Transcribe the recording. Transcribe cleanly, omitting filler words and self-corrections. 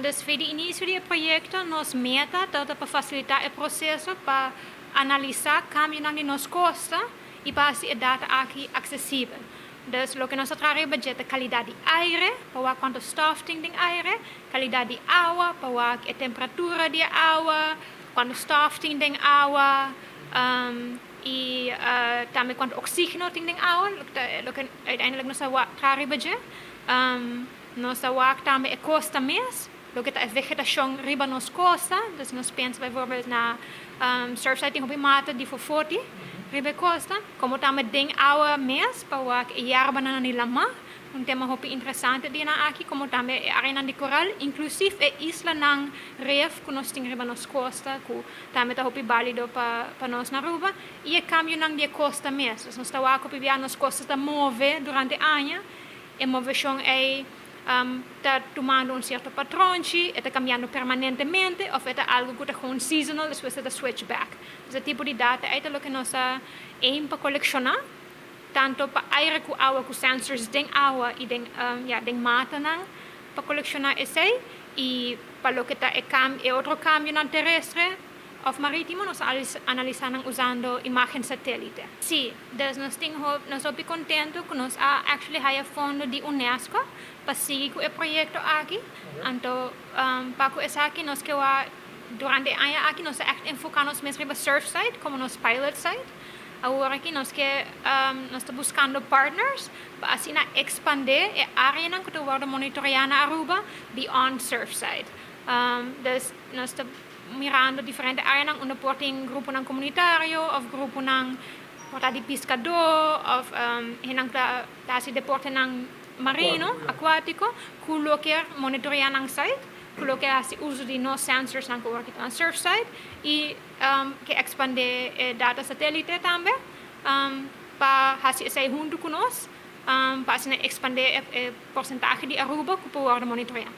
Desde o início do projeto, nos meta para facilitar o processo para analisar câmbio na nossa costa e para a data aqui acessível. Dus o que nós trabalhamos é a qualidade de aire, para quanto stof tem aire, qualidade de água, para a temperatura de água, quanto stof tem água, e também quanto oxígeno tem água, o que uiteindelijk nós trabalhamos. Nós trabalhamos também a costa mesmo, o que é a vegetação riba nos costa, dus nós pensamos, bijvoorbeeld, na Surfside tem uma mata de fofoti, riba costa, como também tem água mesmo, para a yarba na nilama, tema hopi interessante di na aqui, como também a arena de coral, inclusive a isla ng reef, que nós temos riba nos costa, que também está hopi válido para nós na ruba, e a cambio ng de costa mesmo, nós estamos a via nos costas da move durante a Anja, e moveção é está tomando certo patrão, está cambiando permanentemente, ou é algo que está gewoon seasonal, depois está switch back. Esse tipo de data é o que nós aim para colecionar, tanto para aire com água, com sensors, tem água e tem mata para colecionar esse, e para o que está outro câmbio na terrestre, ou marítimo, nós analisamos usando imagem satélite. Sim, nós estamos contentos que nós actually haya fundo de UNESCO para seguir com o projeto aqui. Então, para esse aqui, nós que durante a ano aqui, nós enfocamos mesmo no Surfside, como nos pilot site. Agora aqui, nós estamos buscando partners para assim expandir a área que nós monitoreando na Aruba beyond Surfside. Nós estamos mirando diferentes áreas onde tem grupo ng comunitário, ou grupo ng de pescador, ou dasi deporte ng marino, aquático, que monitorear ng site, que hasi uso de nos sensors ng coworking ng Surfside, e que expande data satélite também, para hasi sa junto com nós, para assim expandir o porcentagem de Aruba que pode monitorear.